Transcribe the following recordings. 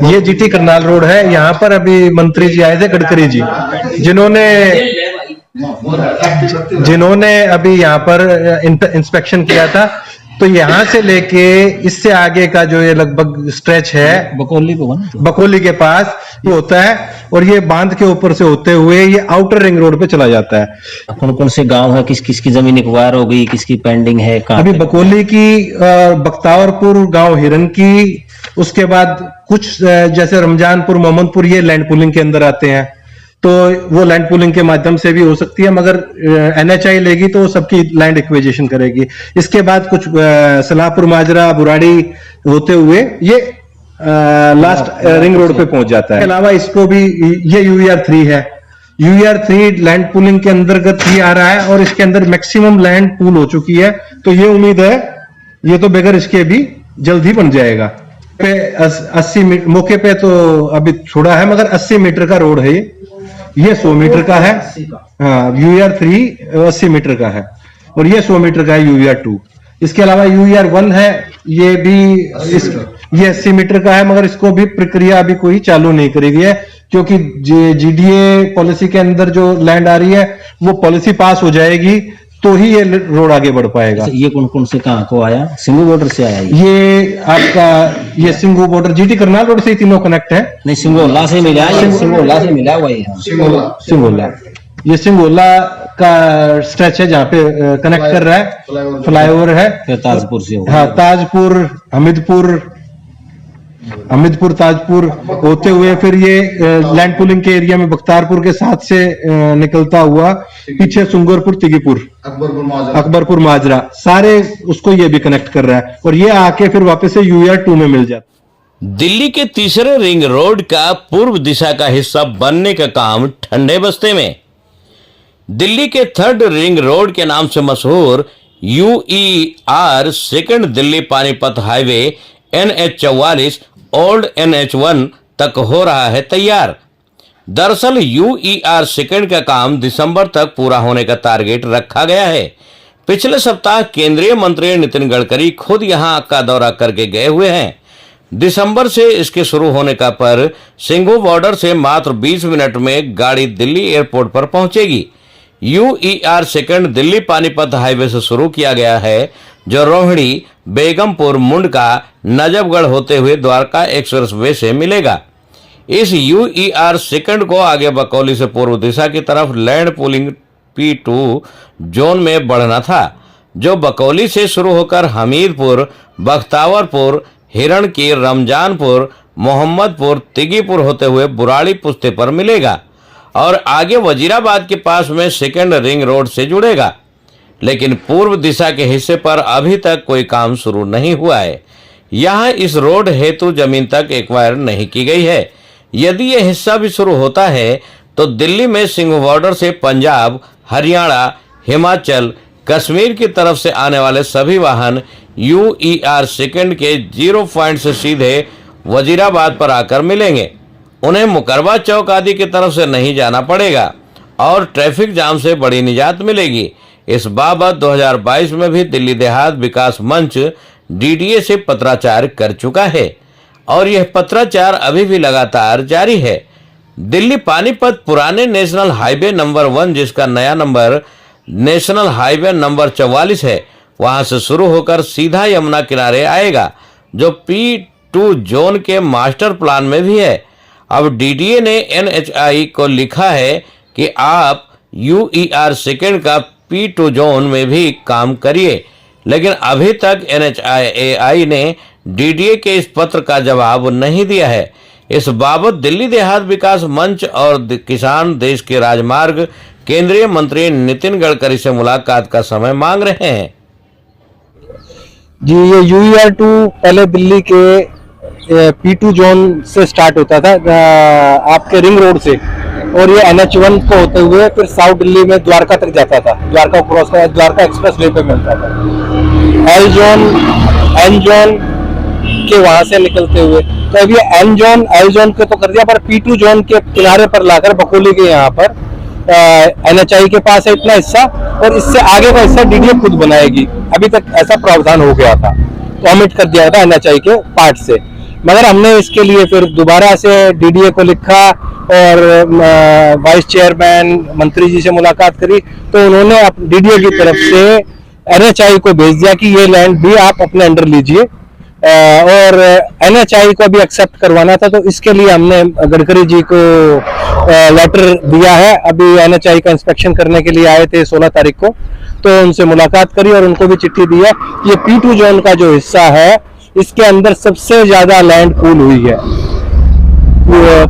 ये GT Karnal road है। यहाँ पर अभी मंत्री जी आए थे, गडकरी जी, जिन्होंने अभी यहाँ पर इंस्पेक्शन किया था। तो यहाँ से लेके इससे आगे का जो ये लगभग स्ट्रेच है बकोली के पास ये होता है, और ये बांध के ऊपर से होते हुए ये आउटर रिंग रोड पे चला जाता है। कौन कौन से गांव है, किस किस की जमीन एक्वायर हो गई, किसकी पेंडिंग है? अभी बकोली की, बख्तावरपुर गांव हिरन की, उसके बाद कुछ जैसे रमजानपुर, मोहम्मदपुर, ये लैंड पुलिंग के अंदर आते हैं। तो वो लैंड पुलिंग के माध्यम से भी हो सकती है, मगर एनएचआई लेगी तो सबकी लैंड एक्विजिशन करेगी। इसके बाद कुछ सलाहपुर, माजरा, बुराड़ी होते हुए ये लास्ट रिंग रोड पे पहुंच जाता है। इसके अलावा इसको भी ये यूईआर 3 है। यूईआर 3 लैंड पुलिंग के अंतर्गत ही आ रहा है, और इसके अंदर मैक्सिमम लैंड पूल हो चुकी है। तो ये उम्मीद है ये तो बगैर इसके भी जल्द ही बन जाएगा। पे 80 मीटर मौके पे तो अभी छोड़ा है, मगर 80 मीटर का रोड है ये 100 मीटर का है। हाँ, यूईआर 3 80 मीटर का है, और ये 100 मीटर का है यूईआर 2। इसके अलावा यूईआर 1 है, ये भी ये 80 मीटर का है, मगर इसको भी प्रक्रिया अभी कोई चालू नहीं करी गई है, क्योंकि जीडीए पॉलिसी के अंदर जो लैंड आ रही है वो पॉलिसी पास हो जाएगी तो ही ये रोड आगे बढ़ पाएगा। ये कौन कौन से कहाँ को आया? सिंगू बॉर्डर से आया ये आपका, ये Singhu border GT Karnal road से ही तीनों कनेक्ट है। नहीं, सिंगोला से मिला है, सिंगोला से मिला हुआ है। सिंगोला, ये सिंगोला का स्ट्रेच है जहाँ पे कनेक्ट कर रहा है, फ्लाईओवर है। फिर ताजपुर से हाँ, ताजपुर, हमीदपुर, ताजपुर होते हुए फिर ये लैंड पुलिंग के एरिया में बख्तारपुर के साथ से निकलता हुआ पीछे सुंगरपुर, तिगीपुर, अकबरपुर, माजरा, सारे उसको ये भी कनेक्ट कर रहा है, और ये आके फिर वापस से यूईआर 2 में मिल जाता है। दिल्ली के तीसरे रिंग रोड का पूर्व दिशा का हिस्सा बनने का काम ठंडे बस्ते में। दिल्ली के 3rd रिंग रोड के नाम से मशहूर यूईआर 2 Delhi Panipat highway NH44 old NH1 तक हो रहा है तैयार। दरअसल यूईआर 2 का काम दिसंबर तक पूरा होने का टारगेट रखा गया है। पिछले सप्ताह केंद्रीय मंत्री नितिन गडकरी खुद यहां का दौरा करके गए हुए हैं। दिसंबर से इसके शुरू होने का पर सिंघू बॉर्डर से मात्र 20 मिनट में गाड़ी दिल्ली एयरपोर्ट पर पहुंचेगी। यूईआर 2 दिल्ली पानीपत हाईवे से शुरू किया गया है, जो रोहिणी, बेगमपुर, मुंडका, नजफगढ़ होते हुए द्वारका एक्सप्रेसवे से मिलेगा। इस यूईआर 2 को आगे बकौली से पूर्व दिशा की तरफ लैंड पुलिंग P2 जोन में बढ़ना था, जो बकौली से शुरू होकर हमीरपुर, बख्तावरपुर, हिरण की, रमजानपुर, मोहम्मदपुर, तिगीपुर होते हुए बुराड़ी पुस्ते पर मिलेगा, और आगे वजीराबाद के पास में 2nd रिंग रोड से जुड़ेगा। लेकिन पूर्व दिशा के हिस्से पर अभी तक कोई काम शुरू नहीं हुआ है। यहाँ इस रोड हेतु जमीन तक एक्वायर नहीं की गई है। यदि यह हिस्सा भी शुरू होता है तो दिल्ली में सिंघू बॉर्डर से पंजाब, हरियाणा, हिमाचल, कश्मीर की तरफ से आने वाले सभी वाहन यूईआर 2 के 0 पॉइंट से सीधे वजीराबाद पर आकर मिलेंगे। उन्हें मुकरबा चौक आदि की तरफ से नहीं जाना पड़ेगा, और ट्रैफिक जाम से बड़ी निजात मिलेगी। इस बाबत 2022 में भी दिल्ली देहात विकास मंच डीडीए से पत्राचार कर चुका है, और यह पत्राचार अभी भी लगातार जारी है। दिल्ली पानीपत पुराने नेशनल हाईवे नंबर 1, जिसका नया नंबर नेशनल हाईवे नंबर 44 है, वहां से शुरू होकर सीधा यमुना किनारे आएगा, जो P2 जोन के मास्टर प्लान में भी है। अब डीडीए ने NHAI को लिखा है कि आप यूईआर 2 का P2 जोन में भी काम करिए, लेकिन अभी तक NHAI ने डीडीए के इस पत्र का जवाब नहीं दिया है। इस बाबत दिल्ली देहात विकास मंच और किसान देश के राजमार्ग केंद्रीय मंत्री नितिन गडकरी से मुलाकात का समय मांग रहे हैं। जी, ये यूईआर 2 पहले दिल्ली के P2 जोन से स्टार्ट होता था, आपके रिंग रोड से, और ये NH1 को होते हुए फिर साउथ दिल्ली में द्वारका तक जाता था। द्वारका क्रॉस का द्वारका एक्सप्रेसवे पे मिलता था। एल जोन के वहां से निकलते हुए, तो अब ये एल जोन के तो कर दिया, पर P2 जोन के किनारे पर लाकर बकोली के यहाँ पर NHAI के पास है इतना हिस्सा, और इससे आगे का हिस्सा डीडीए खुद बनाएगी। अभी तक ऐसा प्रावधान हो गया था, तो ऑमिट कर दिया था NHAI के पार्ट से। मगर हमने इसके लिए फिर दोबारा से डीडीए को लिखा और वाइस चेयरमैन मंत्री जी से मुलाकात करी, तो उन्होंने डीडीए की तरफ से एनएचआई को भेज दिया कि ये लैंड भी आप अपने अंडर लीजिए, और एनएचआई को भी एक्सेप्ट करवाना था, तो इसके लिए हमने गडकरी जी को लेटर दिया है। अभी एनएचआई का इंस्पेक्शन करने के लिए आए थे 16 तारीख को, तो उनसे मुलाकात करी और उनको भी चिट्ठी दी है। ये P2 जोन का जो हिस्सा है, इसके अंदर सबसे ज्यादा लैंड पूल हुई है।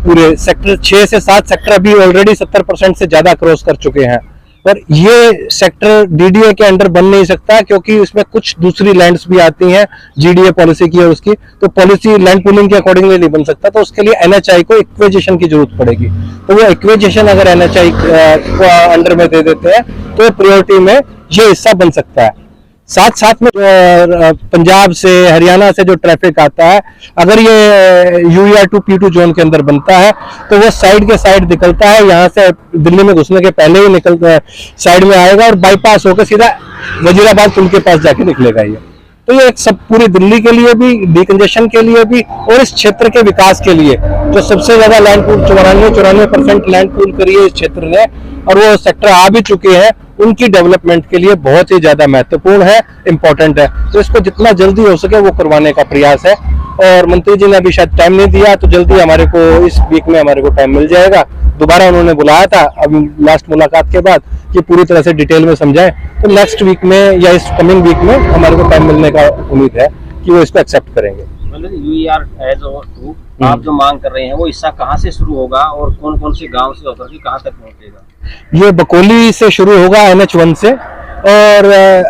पूरे सेक्टर 6 से 7 सेक्टर अभी ऑलरेडी 70% से ज्यादा क्रॉस कर चुके हैं, पर ये सेक्टर डीडीए के अंडर बन नहीं सकता क्योंकि उसमें कुछ दूसरी लैंड्स भी आती हैं जीडीए पॉलिसी की है उसकी, तो पॉलिसी लैंड पूलिंग के अकॉर्डिंगली नहीं बन सकता, तो उसके लिए एनएचआई को इक्विजिशन की जरूरत पड़ेगी। तो वो इक्विजिशन अगर एनएचआई को अंडर में दे देते हैं तो प्रायोरिटी में ये हिस्सा बन सकता है। साथ साथ में पंजाब से हरियाणा से जो ट्रैफिक आता है, अगर ये यूईआर 2 P2 जोन के अंदर बनता है तो वो साइड के साइड निकलता है, यहाँ से दिल्ली में घुसने के पहले ही निकल साइड में आएगा और बाईपास होकर सीधा वजीराबाद पुल के पास जाके निकलेगा ये। तो ये एक सब पूरी दिल्ली के लिए भी, डिकंजेशन के लिए भी और इस क्षेत्र के विकास के लिए, जो सबसे ज्यादा लैंड पूल 94% लैंड पूल करी है इस क्षेत्र ने, और वो सेक्टर आ भी चुके हैं, उनकी डेवलपमेंट के लिए बहुत ही ज्यादा महत्वपूर्ण है, इंपॉर्टेंट है। तो इसको जितना जल्दी हो सके वो करवाने का प्रयास है, और मंत्री जी ने अभी शायद टाइम नहीं दिया, तो जल्दी हमारे को इस वीक में हमारे को टाइम मिल जाएगा। दोबारा उन्होंने बुलाया था अब लास्ट मुलाकात के बाद कि पूरी तरह से डिटेल में समझाएं, तो नेक्स्ट वीक में या इस कमिंग वीक में हमारे को टाइम मिलने का उम्मीद है कि वो इसको एक्सेप्ट करेंगे। मतलब यूईआर टू आप जो मांग कर रहे हैं वो हिस्सा कहाँ से शुरू होगा और कौन कौन से गांव से होकर के कहाँ तक पहुंचेगा? ये बकोली से शुरू होगा NH1 से, और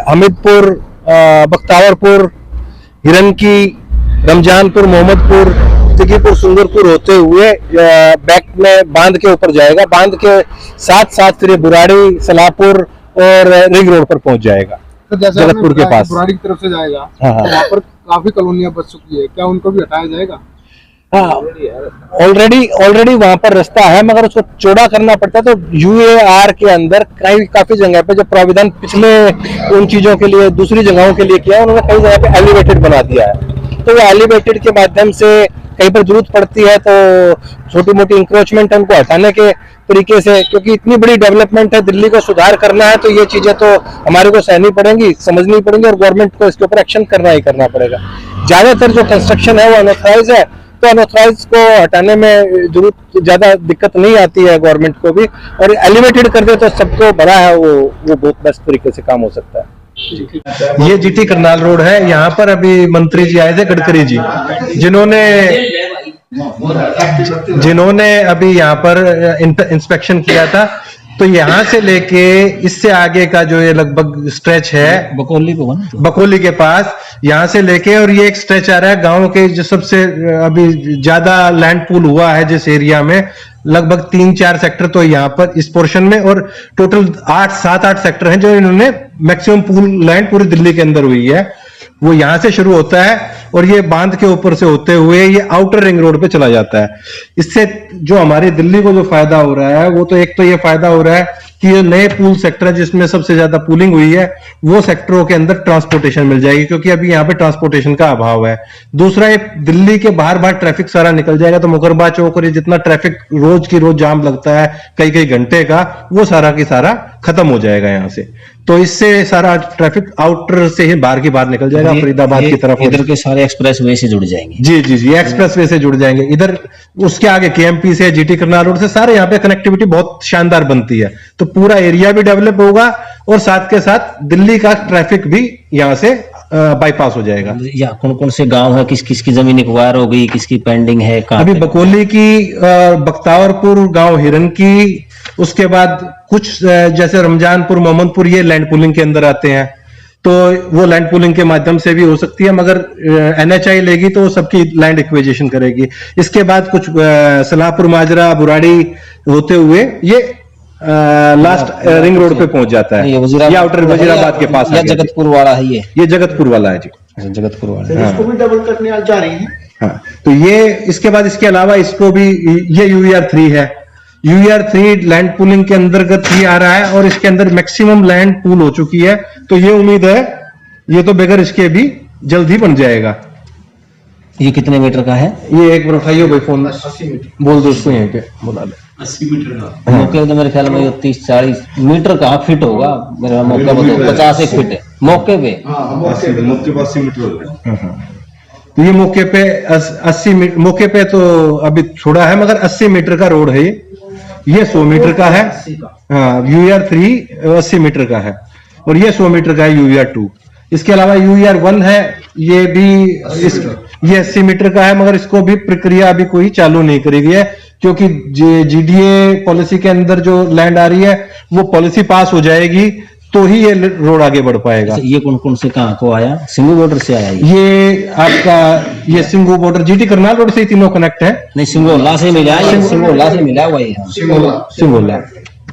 हमीदपुर, बख्तावरपुर, हिरनकी, रमजानपुर, मोहम्मदपुर, तिकीपुर, सुंदरपुर होते हुए बैक में बांध के ऊपर जाएगा। बांध के साथ साथ फिर बुराड़ी, सलापुर और रिंग रोड पर पहुंच जाएगा, तो जैसे जगतपुर के पास बुराड़ी की तरफ से जाएगा। हाँ। तो वहाँ पर काफी कॉलोनियां बच चुकी है, क्या उनको भी हटाया जाएगा? हाँ, ऑलरेडी वहां पर रास्ता है, मगर उसको चौड़ा करना पड़ता है। तो यूएआर के अंदर काफी जगह पे जो प्राविधान पिछले उन चीजों के लिए दूसरी जगहों के लिए किया है, उन्होंने कई जगह पे एलिवेटेड बना दिया है। तो वो एलिवेटेड के माध्यम से कहीं पर जरूरत पड़ती है तो छोटी मोटी इंक्रोचमेंट उनको हटाने के तरीके से, क्योंकि इतनी बड़ी डेवलपमेंट है, दिल्ली को सुधार करना है, तो ये चीजें तो हमारे को सहनी पड़ेंगी, समझनी पड़ेंगी, और गवर्नमेंट को इसके ऊपर एक्शन करना ही करना पड़ेगा। ज्यादातर जो कंस्ट्रक्शन है वो अनऑथराइज है, तो अनऑथराइज को हटाने में जरूरत ज्यादा दिक्कत नहीं आती है गवर्नमेंट को भी, और एलिवेटेड कर दे तो सबको बड़ा है वो बहुत बेस्ट तरीके से काम हो सकता है। ये जीटी करनाल रोड है, यहाँ पर अभी मंत्री जी आए थे, गडकरी जी, जिन्होंने अभी यहाँ पर इंस्पेक्शन किया था। तो यहाँ से लेके इससे आगे का जो ये लगभग स्ट्रेच है बकोली के पास, यहाँ से लेके और ये एक स्ट्रेच आ रहा है गांव के, जो सबसे अभी ज्यादा लैंड पूल हुआ है जिस एरिया में, लगभग 3-4 सेक्टर तो यहाँ पर इस पोर्शन में, और टोटल 7-8 सेक्टर हैं जो इन्होंने मैक्सिमम पूल लैंड पूरी दिल्ली के अंदर हुई है। वो यहां से शुरू होता है और ये बांध के ऊपर से होते हुए ये आउटर रिंग रोड पे चला जाता है। इससे जो हमारी दिल्ली को जो फायदा हो रहा है, वो तो एक तो ये फायदा हो रहा है कि ये नए पूल सेक्टर है जिसमें सबसे ज्यादा पूलिंग हुई है, वो सेक्टरों के अंदर ट्रांसपोर्टेशन मिल जाएगी, क्योंकि अभी यहाँ पे ट्रांसपोर्टेशन का अभाव है। दूसरा, ये दिल्ली के बाहर ट्रैफिक सारा निकल जाएगा, तो मुकरबा चौक और ये जितना ट्रैफिक रोज की रोज जाम लगता है कई घंटे का, वो सारा की सारा खत्म हो जाएगा यहाँ से। तो इससे सारा ट्रैफिक आउटर से ही बाहर की बाहर निकल जाएगा, फरीदाबाद की तरफ। इधर के सारे एक्सप्रेस वे से जुड़ जाएंगे। जी, एक्सप्रेस वे से जुड़ जाएंगे। इधर उसके आगे केएमपी से, जीटी करनाल रोड से, सारे यहाँ पे कनेक्टिविटी बहुत शानदार बनती है। तो पूरा एरिया भी डेवलप होगा और साथ के साथ दिल्ली का ट्रैफिक भी यहाँ से बाईपास हो जाएगा। या कौन कौन से गांव है, किसकी जमीन एक्वायर हो गई, किसकी पेंडिंग है? अभी बकोली की, बख्तावरपुर, गांव हिरन की, उसके बाद कुछ जैसे रमजानपुर, मोहम्मदपुर, ये लैंड पूलिंग के अंदर आते हैं, तो वो लैंड पूलिंग के माध्यम से भी हो सकती है, मगर एनएचआई लेगी तो सबकी लैंड एक्विजिशन करेगी। इसके बाद कुछ सलापुर, माजरा, बुराड़ी होते हुए ये लास्ट रिंग रोड पे पहुंच जाता है। ये आउटर वजीराबाद के पास या जगतपुर वाला है ये जगतपुर वाला है जी। जगतपुर वाला इसको भी डबल करने जा रही है। हाँ, तो ये इसके बाद इसके अलावा इसको भी, ये यूईआर 3 है। यूईआर 3 लैंड पूलिंग के अंतर्गत ही आ रहा है और इसके अंदर मैक्सिमम लैंड पूल हो चुकी है, तो ये उम्मीद है ये तो बगैर इसके भी जल्द ही बन जाएगा। ये कितने मीटर का है? ये एक बार उठाइए भाई फोन, बोल दो उसको यहीं पे बुला ले। मौके पे तो मेरे ख्याल में ये 30-40 मीटर का फिट होगा, मेरा मौका बताओ 50 एक फिट है मौके पे। तो ये मौके पे 80 मीटर, मौके पे तो अभी छोड़ा है मगर 80 मीटर का रोड है ये 100 मीटर का है। हाँ, UER3 80 मीटर का है और ये 100 मीटर का है UER2। इसके अलावा UER1 है, ये भी ये 80 मीटर का है मगर इसको भी प्रक्रिया अभी कोई चालू नहीं करी गई है, क्योंकि GDA पॉलिसी के अंदर जो लैंड आ रही है वो पॉलिसी पास हो जाएगी तो ही ये रोड आगे बढ़ पाएगा। ये कौन कौन से कहाँ को आया? सिंगू बॉर्डर से आया ये आपका ये Singhu border GT Karnal road से ही तीनों कनेक्ट है। नहीं, सिंगोला से मिला है, सिंगोला से मिला हुआ है। सिंगोला,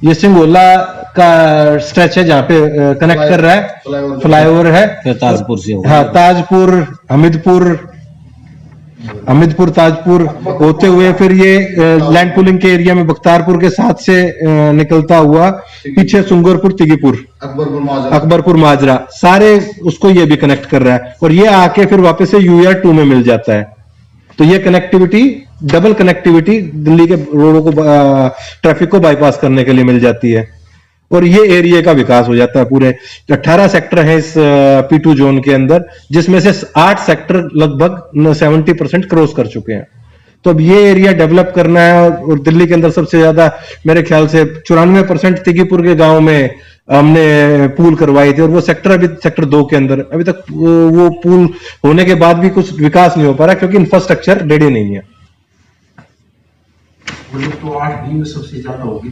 ये सिंगोला का स्ट्रेच है जहाँ पे कनेक्ट कर रहा है, फ्लाईओवर है। फिर ताजपुर से होगा। हाँ, ताजपुर, हमीदपुर ताजपुर होते हुए फिर ये लैंड पुलिंग के एरिया में बख्तारपुर के साथ से निकलता हुआ पीछे सुंगरपुर, तिगीपुर, अकबरपुर, माजरा, सारे उसको ये भी कनेक्ट कर रहा है और ये आके फिर वापस से UER2 में मिल जाता है। तो ये कनेक्टिविटी, डबल कनेक्टिविटी दिल्ली के रोडों को, ट्रैफिक को बाईपास करने के लिए मिल जाती है और ये एरिया का विकास हो जाता है। पूरे 18 सेक्टर है इस P2 जोन के अंदर, जिसमें से 8 सेक्टर लगभग 70% क्रॉस कर चुके हैं। तो अब ये एरिया डेवलप करना है और दिल्ली के अंदर सबसे ज्यादा मेरे ख्याल से 94% तिगीपुर के गांव में हमने पूल करवाए थे और वो सेक्टर अभी सेक्टर 2 के अंदर अभी तक वो पूल होने के बाद भी कुछ विकास नहीं हो पा रहा क्योंकि इंफ्रास्ट्रक्चर रेडी नहीं है। वो तो 8D में सबसे ज्यादा होगी।